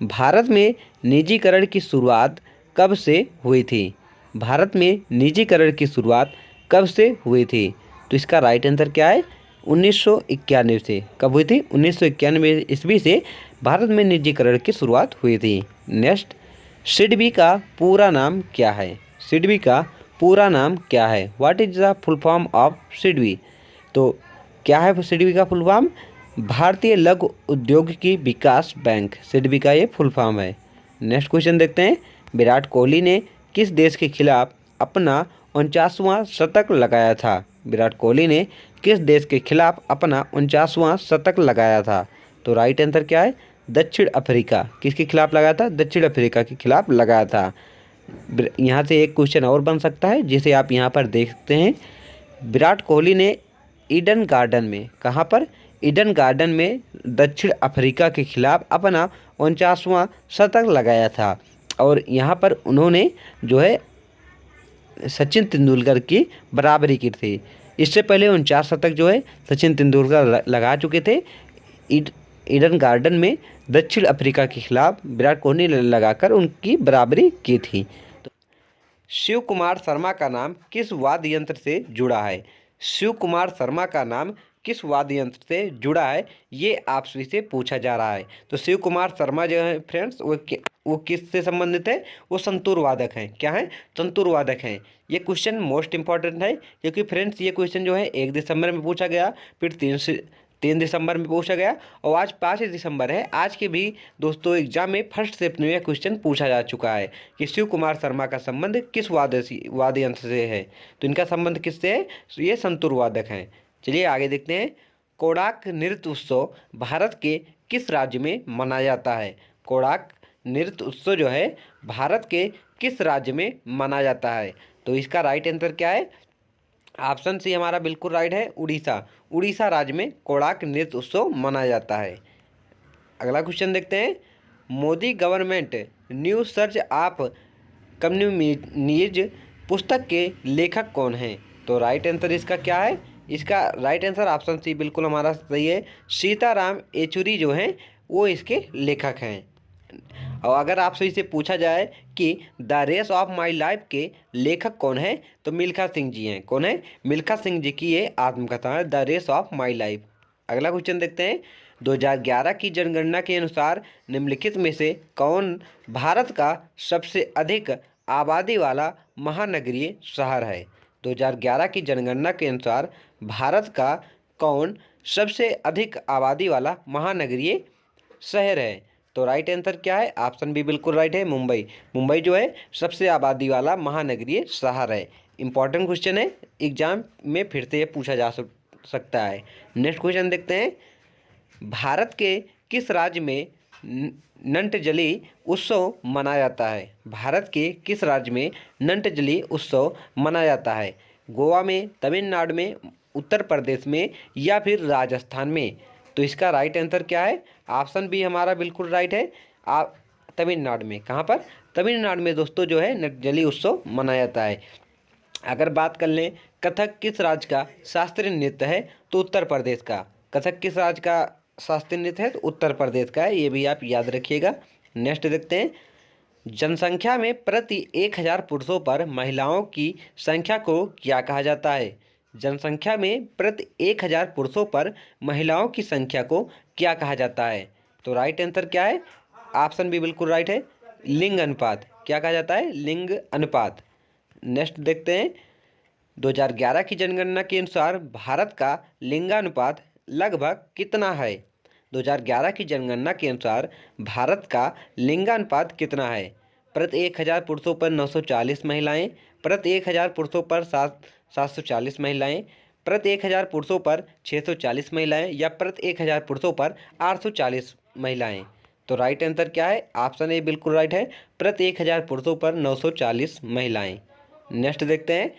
भारत में निजीकरण की शुरुआत कब से हुई थी? भारत में निजीकरण की शुरुआत कब से हुई थी? तो इसका राइट आंसर क्या है, 1991 से। कब हुई थी? 1991 ईस्वी से भारत में निजीकरण की शुरुआत हुई थी। नेक्स्ट, सिडबी का पूरा नाम क्या है? सिडबी का पूरा नाम क्या है? What is the full form of SIDBI? तो क्या है सिडबी का फुल फॉर्म? भारतीय लघु औद्योगिकी विकास बैंक, सिडबी का ये फुल फॉर्म है। नेक्स्ट क्वेश्चन देखते हैं, विराट कोहली ने किस देश के खिलाफ अपना 49वां शतक लगाया था? विराट कोहली ने किस देश के खिलाफ अपना 49वां शतक लगाया था? तो राइट आंसर क्या है, दक्षिण अफ्रीका। किसके खिलाफ लगाया था? दक्षिण अफ्रीका के खिलाफ लगाया था। यहाँ से एक क्वेश्चन और बन सकता है जिसे आप यहाँ पर देखते हैं, विराट कोहली ने ईडन गार्डन में, कहाँ पर? ईडन गार्डन में दक्षिण अफ्रीका के खिलाफ अपना 49वां शतक लगाया था और यहाँ पर उन्होंने जो है सचिन तेंदुलकर की बराबरी की थी। इससे पहले 49 शतक जो है सचिन तेंदुलकर लगा चुके थे। ईडन गार्डन में दक्षिण अफ्रीका के खिलाफ विराट कोहली ने लगाकर उनकी बराबरी की थी। तो शिव कुमार शर्मा का नाम किस वाद्य यंत्र से जुड़ा है? शिव कुमार शर्मा का नाम किस वाद्य यंत्र से जुड़ा है, ये आपसे से पूछा जा रहा है। तो शिव कुमार शर्मा जो है फ्रेंड्स वो किससे संबंधित है? वो संतूर वादक हैं। क्या है? संतूर वादक हैं। ये क्वेश्चन मोस्ट इंपॉर्टेंट है क्योंकि फ्रेंड्स ये क्वेश्चन जो है 1 दिसंबर में पूछा गया, फिर 3 दिसंबर में पूछा गया और आज 5 दिसंबर है। आज के भी दोस्तों एग्जाम में फर्स्ट शिफ्ट में यह क्वेश्चन पूछा जा चुका है कि शिव कुमार शर्मा का संबंध किस वाद्य यंत्र से है? तो इनका संबंध किससे है? ये संतूर वादक हैं। चलिए आगे देखते हैं, कोणार्क नृत्य उत्सव भारत के किस राज्य में मनाया जाता है? कोणार्क नृत्य उत्सव जो है भारत के किस राज्य में मनाया जाता है? तो इसका राइट आंसर क्या है? ऑप्शन सी हमारा बिल्कुल राइट है, उड़ीसा। उड़ीसा राज्य में कोणार्क नृत्य उत्सव मनाया जाता है। अगला क्वेश्चन देखते हैं, Modi government new search of communities पुस्तक के लेखक कौन हैं? तो राइट आंसर इसका क्या है? इसका राइट आंसर ऑप्शन सी बिल्कुल हमारा सही है, सीताराम येचुरी जो हैं वो इसके लेखक हैं। और अगर आपसे इसे पूछा जाए कि The Race of My Life के लेखक कौन है, तो मिल्खा सिंह जी हैं। कौन है? मिल्खा सिंह जी की ये आत्मकथा है The Race of My Life. अगला क्वेश्चन देखते हैं, 2011 की जनगणना के अनुसार निम्नलिखित में से कौन भारत का सबसे अधिक आबादी वाला महानगरीय शहर है? 2011 की जनगणना के अनुसार भारत का कौन सबसे अधिक आबादी वाला महानगरीय शहर है? तो राइट आंसर क्या है? ऑप्शन बी बिल्कुल राइट है, मुंबई। मुंबई जो है सबसे आबादी वाला महानगरीय शहर है। इंपॉर्टेंट क्वेश्चन है, एग्जाम में फिर से ये पूछा जा सकता है। नेक्स्ट क्वेश्चन देखते हैं। भारत के किस राज्य में नंटजली उत्सव मनाया जाता है? भारत के किस राज्य में नंटजली उत्सव मनाया जाता है? गोवा में, तमिलनाडु में, उत्तर प्रदेश में या फिर राजस्थान में? तो इसका राइट आंसर क्या है? ऑप्शन बी हमारा बिल्कुल राइट है, आप तमिलनाडु में। कहाँ पर? तमिलनाडु में दोस्तों जो है नटजली उत्सव मनाया जाता है। अगर बात कर लें कथक किस राज्य का शास्त्रीय नृत्य है? तो उत्तर प्रदेश का। कथक किस राज्य का शास्त्रीय नृत्य है? तो उत्तर प्रदेश का है, ये भी आप याद रखिएगा। नेक्स्ट देखते हैं। जनसंख्या में प्रति 1000 पुरुषों पर महिलाओं की संख्या को क्या कहा जाता है? जनसंख्या में प्रति 1000 पुरुषों पर महिलाओं की संख्या को क्या कहा जाता है? तो राइट आंसर क्या है? ऑप्शन भी बिल्कुल राइट है, लिंग अनुपात। क्या कहा जाता है? लिंग अनुपात। नेक्स्ट देखते हैं। 2011 की जनगणना के अनुसार भारत का लिंगानुपात लगभग कितना है? 2011 की जनगणना के अनुसार भारत का लिंगानुपात कितना है? प्रति 1000 पुरुषों पर 940 महिलाएं, प्रति 1000 पुरुषों पर 740 महिलाएं, प्रति 1000 पुरुषों पर 640 महिलाएं या प्रति 1000 पुरुषों पर 840 महिलाएं? तो राइट आंसर क्या है? ऑप्शन ए बिल्कुल राइट है, प्रति 1000 पुरुषों पर 940 महिलाएं। नेक्स्ट देखते हैं।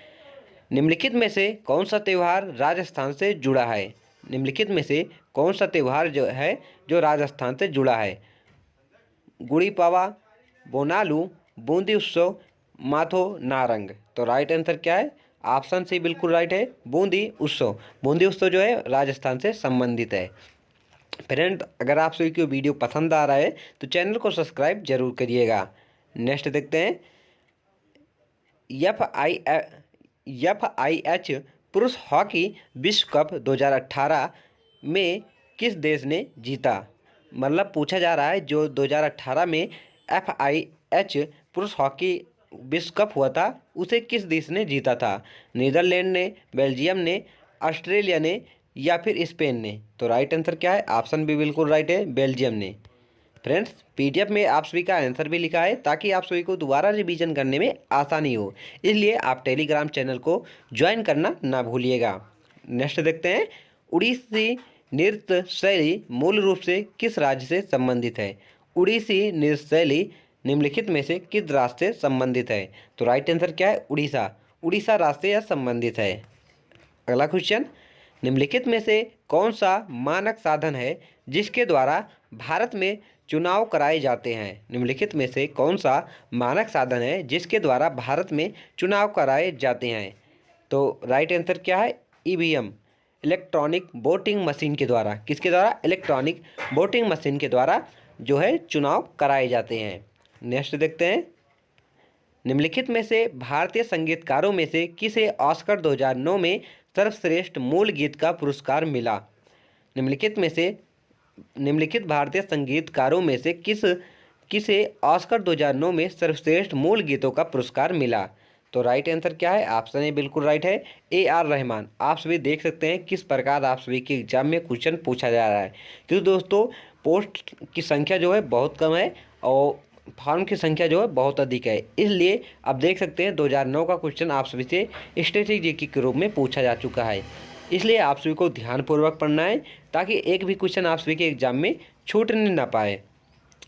निम्नलिखित में से कौन सा त्यौहार राजस्थान से जुड़ा है? निम्नलिखित में से कौन सा त्यौहार जो है जो राजस्थान से जुड़ा है? गुड़ी पावा, बोनालू, बूंदी उत्सव, माथो नारंग? तो राइट आंसर क्या है? ऑप्शन सी बिल्कुल राइट है, बूंदी उत्सव। बूंदी उत्सव जो है राजस्थान से संबंधित है। फ्रेंड, अगर आप सभी को वीडियो पसंद आ रहा है तो चैनल को सब्सक्राइब जरूर करिएगा। नेक्स्ट देखते हैं। FIH पुरुष हॉकी विश्व कप 2018 में किस देश ने जीता? मतलब पूछा जा रहा है जो 2018 में FIH पुरुष हॉकी विश्व कप हुआ था उसे किस देश ने जीता था? नीदरलैंड ने, बेल्जियम ने, ऑस्ट्रेलिया ने या फिर स्पेन ने? तो राइट आंसर क्या है? ऑप्शन भी बिल्कुल राइट है, बेल्जियम ने। फ्रेंड्स, PDF में आप सभी का आंसर भी लिखा है ताकि आप सभी को दोबारा रिवीजन करने में आसानी हो, इसलिए आप टेलीग्राम चैनल को ज्वाइन करना ना भूलिएगा। नेक्स्ट देखते हैं। उड़ीसी नृत्य शैली मूल रूप से किस राज्य से संबंधित है? उड़ीसी नृत्य शैली निम्नलिखित में से किस राज्य से संबंधित है? तो राइट आंसर क्या है? उड़ीसा। उड़ीसा राज्य से यह संबंधित है। अगला क्वेश्चन। निम्नलिखित में से कौन सा मानक साधन है जिसके द्वारा भारत में चुनाव कराए जाते हैं? निम्नलिखित में से कौन सा मानक साधन है जिसके द्वारा भारत में चुनाव कराए जाते हैं? तो राइट आंसर क्या है? EVM, इलेक्ट्रॉनिक वोटिंग मशीन के द्वारा। किसके द्वारा? इलेक्ट्रॉनिक वोटिंग मशीन के द्वारा जो है चुनाव कराए जाते हैं। नेक्स्ट देखते हैं। निम्नलिखित में से भारतीय संगीतकारों में से किसे ऑस्कर 2009 में सर्वश्रेष्ठ मूल गीत का पुरस्कार मिला? निम्नलिखित भारतीय संगीतकारों में से किसे ऑस्कर 2009 में सर्वश्रेष्ठ मूल गीतों का पुरस्कार मिला? तो राइट आंसर क्या है? ऑप्शन ए बिल्कुल राइट है, AR रहमान। आप सभी देख सकते हैं किस प्रकार आप सभी के एग्जाम में क्वेश्चन पूछा जा रहा है, क्योंकि दोस्तों पोस्ट की संख्या जो है बहुत कम है और फॉर्म की संख्या जो है बहुत अधिक है, इसलिए आप देख सकते हैं 2009 का क्वेश्चन आप सभी से स्ट्रेटेजी के रूप में पूछा जा चुका है। इसलिए आप सभी को ध्यानपूर्वक पढ़ना है ताकि एक भी क्वेश्चन आप सभी के एग्जाम में छूटने ना पाए।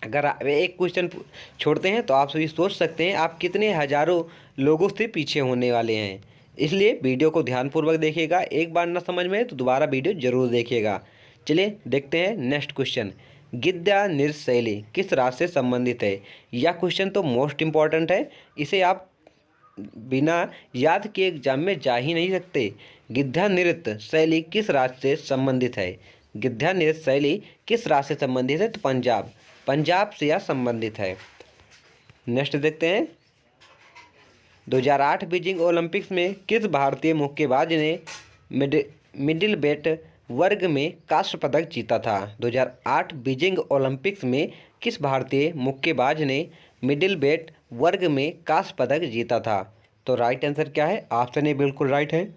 अगर आप एक क्वेश्चन छोड़ते हैं तो आप सभी सोच सकते हैं आप कितने हजारों लोगों से पीछे होने वाले हैं। इसलिए वीडियो को ध्यानपूर्वक देखिएगा, एक बार ना समझ में तो दोबारा वीडियो जरूर देखिएगा। चलिए देखते हैं नेक्स्ट क्वेश्चन। गिद्धा नृत्य शैली किस राज्य से संबंधित है? यह क्वेश्चन तो मोस्ट इम्पॉर्टेंट है, इसे आप बिना याद के एग्जाम में जा ही नहीं सकते। गिद्धा नृत्य शैली किस राज्य से संबंधित है? गिद्धा नृत्य शैली किस राज्य से संबंधित है? तो पंजाब से यह संबंधित है। नेक्स्ट देखते हैं। 2008 बीजिंग ओलंपिक्स में किस भारतीय मुक्केबाज ने मिडिल वेट वर्ग में कांस्य पदक जीता था? 2008 बीजिंग ओलंपिक्स में किस भारतीय मुक्केबाज ने मिडिल वेट वर्ग में कांस्य पदक जीता था? तो राइट आंसर क्या है? ऑप्शन ए बिल्कुल राइट है,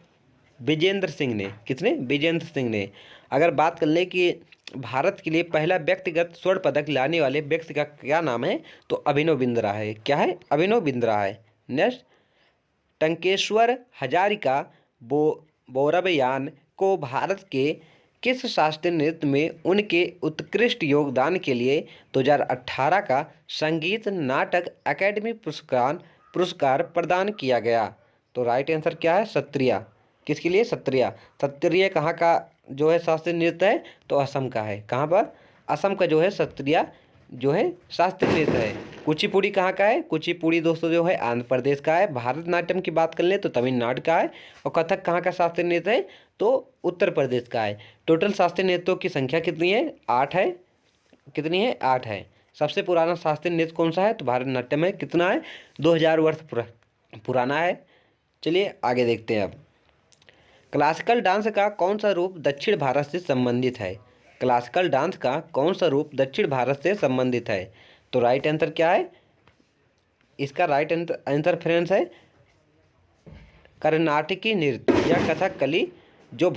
विजेंद्र सिंह ने। किसने? विजेंद्र सिंह ने। अगर बात कर ले कि भारत के लिए पहला व्यक्तिगत स्वर्ण पदक लाने वाले व्यक्ति का क्या नाम है, तो अभिनव बिंद्रा है। क्या है? अभिनव बिंद्रा है। नेक्स्ट, टंकेश्वर हजारिका बोरबयान को भारत के किस शास्त्रीय नृत्य में उनके उत्कृष्ट योगदान के लिए 2018 का संगीत नाटक अकादमी पुरस्कार प्रदान किया गया? तो राइट आंसर क्या है? सत्रिया। किसके लिए? सत्रिया। सत्रिया कहाँ का जो है शास्त्रीय नृत्य है? तो असम का है। कहाँ पर? असम का जो है सत्रिया जो है शास्त्रीय नृत्य है। कुचिपुड़ी कहाँ का है? कुचिपुड़ी दोस्तों जो है आंध्र प्रदेश का है। भारतनाट्यम की बात कर लें तो तमिलनाडु का है। और कथक कहाँ का शास्त्रीय नृत्य है? तो उत्तर प्रदेश का है। टोटल शास्त्रीय नृत्यों की संख्या कितनी है? 8 है। कितनी है? 8 है। सबसे पुराना शास्त्रीय नृत्य कौन सा है? तो भारतनाट्यम है। कितना है? 2000 वर्ष पुराना है। चलिए आगे देखते हैं अब। क्लासिकल डांस का कौन सा रूप दक्षिण भारत से संबंधित है? क्लासिकल डांस का कौन सा रूप दक्षिण भारत से संबंधित है? तो राइट आंसर क्या है? इसका राइट आंसर फ्रेंड्स है कर्नाटकी नृत्य या कथकली। जो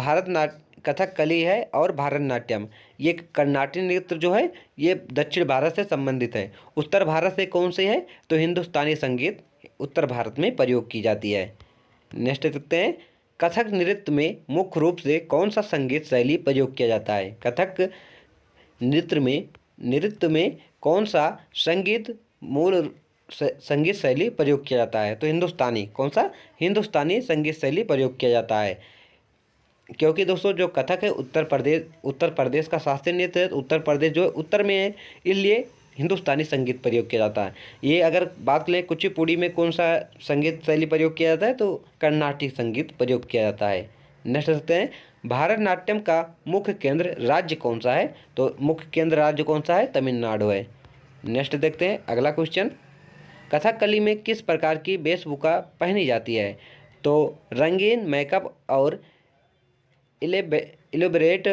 कथकली है और भारतनाट्यम, ये कर्नाटकी नृत्य जो है ये दक्षिण भारत से संबंधित है। उत्तर भारत से कौन से है? तो हिंदुस्तानी संगीत उत्तर भारत में प्रयोग की जाती है। नेक्स्ट देखते हैं, कथक नृत्य में मुख्य रूप से कौन सा संगीत शैली प्रयोग किया जाता है? कथक नृत्य में कौन सा संगीत शैली प्रयोग किया जाता है? तो हिंदुस्तानी। कौन सा? हिंदुस्तानी संगीत शैली प्रयोग किया जाता है। क्योंकि दोस्तों जो कथक है उत्तर प्रदेश का शास्त्रीय नृत्य है। उत्तर प्रदेश जो है उत्तर में है, इसलिए हिंदुस्तानी संगीत प्रयोग किया जाता है। ये अगर बात करें कुचिपुड़ी में कौन सा संगीत शैली प्रयोग किया जाता है? तो कर्नाटिक संगीत प्रयोग किया जाता है। नेक्स्ट देखते हैं, भारतनाट्यम का मुख्य केंद्र राज्य कौन सा है? तो मुख्य केंद्र राज्य कौन सा है? तमिलनाडु है। नेक्स्ट देखते हैं अगला क्वेश्चन, कथकली में किस प्रकार की वेशभूषा पहनी जाती है? तो रंगीन मेकअप और इलेबरेट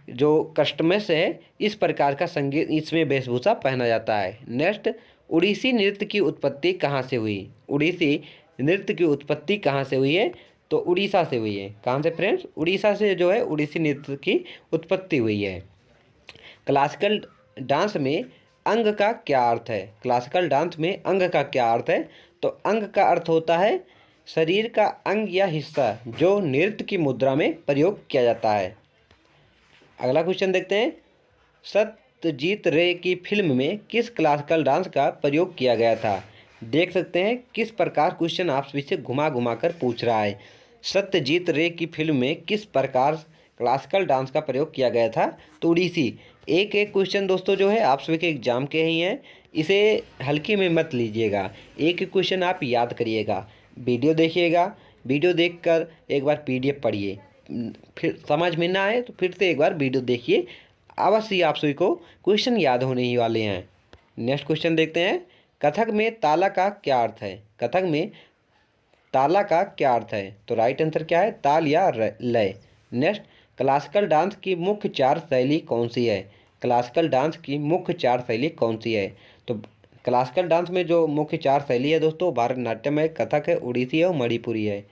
जो कस्टम्स है, इस प्रकार का संगीत इसमें वेशभूषा पहना जाता है। नेक्स्ट, उड़ीसी नृत्य की उत्पत्ति कहाँ से हुई? उड़ीसी नृत्य की उत्पत्ति कहाँ से हुई है? तो उड़ीसा से हुई है। कहाँ से फ्रेंड्स? उड़ीसा से जो है उड़ीसी नृत्य की उत्पत्ति हुई है। क्लासिकल डांस में अंग का क्या अर्थ है? क्लासिकल डांस में अंग का क्या अर्थ है? तो अंग का अर्थ होता है शरीर का अंग या हिस्सा जो नृत्य की मुद्रा में प्रयोग किया जाता है। अगला क्वेश्चन देखते हैं, सत्यजीत रे की फिल्म में किस क्लासिकल डांस का प्रयोग किया गया था? देख सकते हैं किस प्रकार क्वेश्चन आपसे से घुमा घुमा कर पूछ रहा है। सत्यजीत रे की फिल्म में किस प्रकार क्लासिकल डांस का प्रयोग किया गया था? तो उड़ीसी। एक एक क्वेश्चन दोस्तों जो है आप सभी के एग्जाम के ही हैं, इसे हल्के में मत लीजिएगा। एक एक क्वेश्चन आप याद करिएगा, वीडियो देखिएगा, वीडियो देखकर एक बार पीडीएफ पढ़िए, फिर समझ में ना आए तो फिर से एक बार वीडियो देखिए, अवश्य आप सभी को क्वेश्चन याद होने ही वाले हैं। नेक्स्ट क्वेश्चन देखते हैं, कथक में ताला का क्या अर्थ है? कथक में ताला का क्या अर्थ है? तो राइट आंसर क्या है? ताल या लय। नेक्स्ट, क्लासिकल डांस की मुख्य 4 शैली कौन सी है? क्लासिकल डांस की मुख्य 4 शैली कौन सी है? तो क्लासिकल डांस में जो मुख्य 4 शैली है दोस्तों, भारतनाट्यम है, कथक है, उड़ीसी है और मणिपुरी है।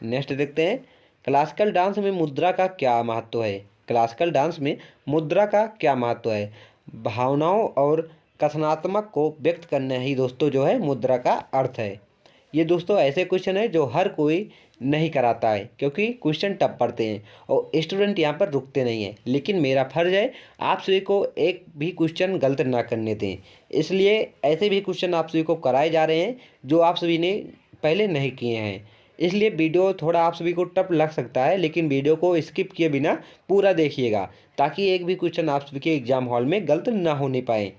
नेक्स्ट देखते हैं, क्लासिकल डांस में मुद्रा का क्या महत्व है? क्लासिकल डांस में मुद्रा का क्या महत्व है? भावनाओं और कथनात्मक को व्यक्त करना ही दोस्तों जो है मुद्रा का अर्थ है। ये दोस्तों ऐसे क्वेश्चन है जो हर कोई नहीं कराता है, क्योंकि क्वेश्चन टफ पढ़ते हैं और स्टूडेंट यहाँ पर रुकते नहीं हैं। लेकिन मेरा फर्ज है आप सभी को एक भी क्वेश्चन गलत ना करने दें, इसलिए ऐसे भी क्वेश्चन आप सभी को कराए जा रहे हैं जो आप सभी ने पहले नहीं किए हैं। इसलिए वीडियो थोड़ा आप सभी को टफ लग सकता है, लेकिन वीडियो को स्किप किए बिना पूरा देखिएगा, ताकि एक भी क्वेश्चन आप सभी के एग्जाम हॉल में गलत ना होने पाए।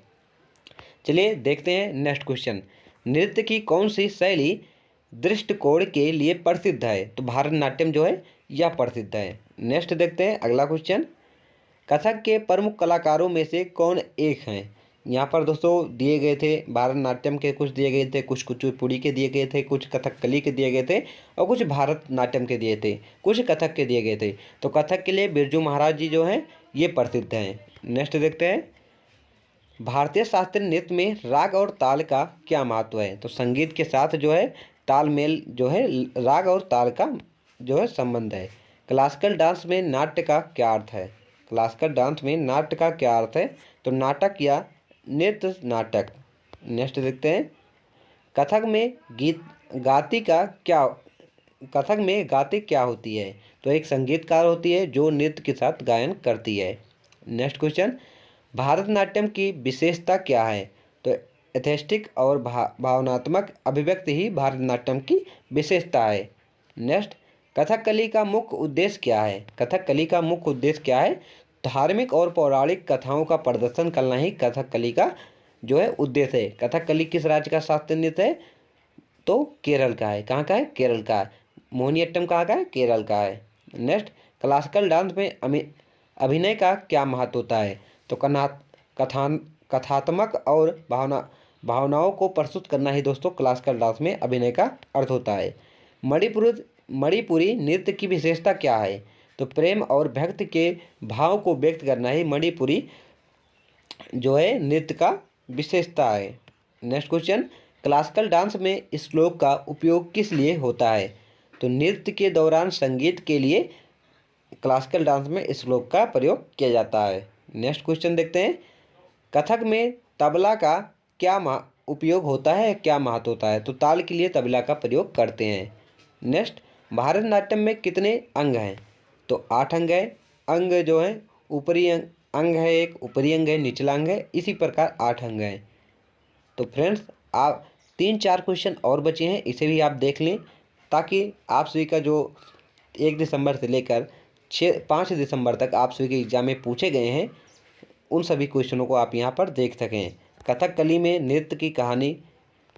चलिए देखते हैं नेक्स्ट क्वेश्चन, नृत्य की कौन सी शैली दृष्टिकोण के लिए प्रसिद्ध है? तो भारतनाट्यम जो है यह प्रसिद्ध है। नेक्स्ट देखते हैं अगला क्वेश्चन, कथक के प्रमुख कलाकारों में से कौन एक हैं? यहाँ पर दोस्तों दिए गए थे भारतनाट्यम के कुछ दिए गए थे, कुछ कुचिपुड़ी के दिए गए थे, कुछ कथकली के दिए गए थे और कुछ भारतनाट्यम के दिए थे, कुछ कथक के दिए गए थे। तो कथक के लिए बिरजू महाराज जी जो हैं ये प्रसिद्ध हैं। नेक्स्ट देखते हैं, भारतीय शास्त्रीय नृत्य में राग और ताल का क्या महत्व है? तो संगीत के साथ जो है तालमेल जो है, राग और ताल का जो है संबंध है। क्लासिकल डांस में नाट्य का क्या अर्थ है? क्लासिकल डांस में नाट्य का क्या अर्थ है? तो नाटक या नृत्य नाटक। नेक्स्ट देखते हैं, कथक में गीत गाती का क्या कथक में गाती क्या होती है? तो एक संगीतकार होती है जो नृत्य के साथ गायन करती है। नेक्स्ट क्वेश्चन, भारतनाट्यम की विशेषता क्या है? तो एस्थेटिक और भावनात्मक अभिव्यक्ति ही भारतनाट्यम की विशेषता है। नेक्स्ट, कथकली का मुख्य उद्देश्य क्या है? कथकली का मुख्य उद्देश्य क्या है? धार्मिक और पौराणिक कथाओं का प्रदर्शन करना ही कथकली का जो है उद्देश्य है। कथकली किस राज्य का शास्त्रीय नृत्य है? तो केरल का है। कहाँ का है? केरल का है। मोहिनीअट्टम कहाँ का है? केरल का है। नेक्स्ट, क्लासिकल डांस में अभिनय का क्या महत्व होता है? तो कथात्मक और भावनाओं को प्रस्तुत करना ही दोस्तों क्लासिकल डांस में अभिनय का अर्थ होता है। मणिपुरी नृत्य की विशेषता क्या है? तो प्रेम और भक्ति के भाव को व्यक्त करना ही मणिपुरी जो है नृत्य का विशेषता है। नेक्स्ट क्वेश्चन, क्लासिकल डांस में श्लोक का उपयोग किस लिए होता है? तो नृत्य के दौरान संगीत के लिए क्लासिकल डांस में श्लोक का प्रयोग किया जाता है। नेक्स्ट क्वेश्चन देखते हैं, कथक में तबला का क्या उपयोग होता है, क्या महत्व होता है? तो ताल के लिए तबला का प्रयोग करते हैं। नेक्स्ट, भारतनाट्यम में कितने अंग हैं? तो 8 अंग है। अंग जो है ऊपरी अंग है, एक ऊपरी अंग है, निचला अंग है, इसी प्रकार 8 अंग हैं। तो फ्रेंड्स, आप 3-4 क्वेश्चन और बचे हैं, इसे भी आप देख लें ताकि आप सभी का जो 1 दिसंबर से लेकर 5 दिसंबर तक आप सभी के एग्जाम में पूछे गए हैं उन सभी क्वेश्चनों को आप यहाँ पर देख सकें। कथकली में नृत्य की कहानी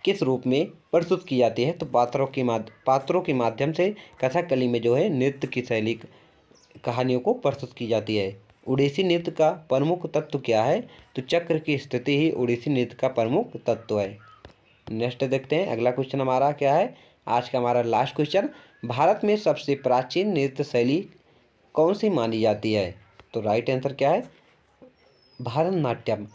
किस रूप में प्रस्तुत की जाती है? तो पात्रों के माध्यम से कथकली में जो है नृत्य की शैली कहानियों को प्रस्तुत की जाती है। उड़ीसी नृत्य का प्रमुख तत्व क्या है? तो चक्र की स्थिति ही उड़ीसी नृत्य का प्रमुख तत्व है। नेक्स्ट देखते हैं, अगला क्वेश्चन हमारा क्या है, आज का हमारा लास्ट क्वेश्चन, भारत में सबसे प्राचीन नृत्य शैली कौन सी मानी जाती है? तो राइट आंसर क्या है? भारतनाट्यम।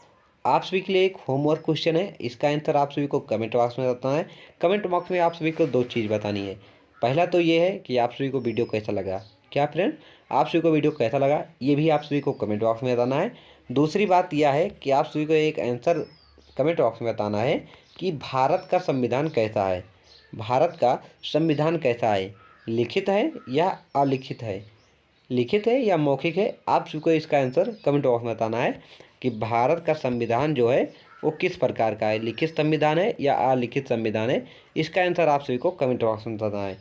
आप सभी के लिए एक होमवर्क क्वेश्चन है, इसका आंसर आप सभी को कमेंट बॉक्स में बताना है। कमेंट बॉक्स में आप सभी को 2 चीज़ बतानी है। पहला तो ये है कि आप सभी को वीडियो कैसा लगा। क्या फ्रेंड, आप सभी को वीडियो कैसा लगा ये भी आप सभी को कमेंट बॉक्स में बताना है। दूसरी बात यह है कि आप सभी को एक आंसर कमेंट बॉक्स में बताना है कि भारत का संविधान कैसा है। भारत का संविधान कैसा है, लिखित है या अलिखित है, लिखित है या मौखिक है? आप सभी को इसका आंसर कमेंट बॉक्स में बताना है कि भारत का संविधान जो है वो किस प्रकार का है, लिखित संविधान है या अलिखित संविधान है। इसका आंसर आप सभी को कमेंट बॉक्स में बताना है।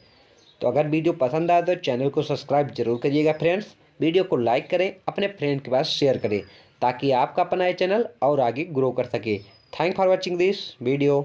तो अगर वीडियो पसंद आए तो चैनल को सब्सक्राइब जरूर करिएगा फ्रेंड्स। वीडियो को लाइक करें, अपने फ्रेंड के पास शेयर करें ताकि आपका अपना चैनल और आगे ग्रो कर सके। Thank for watching this video.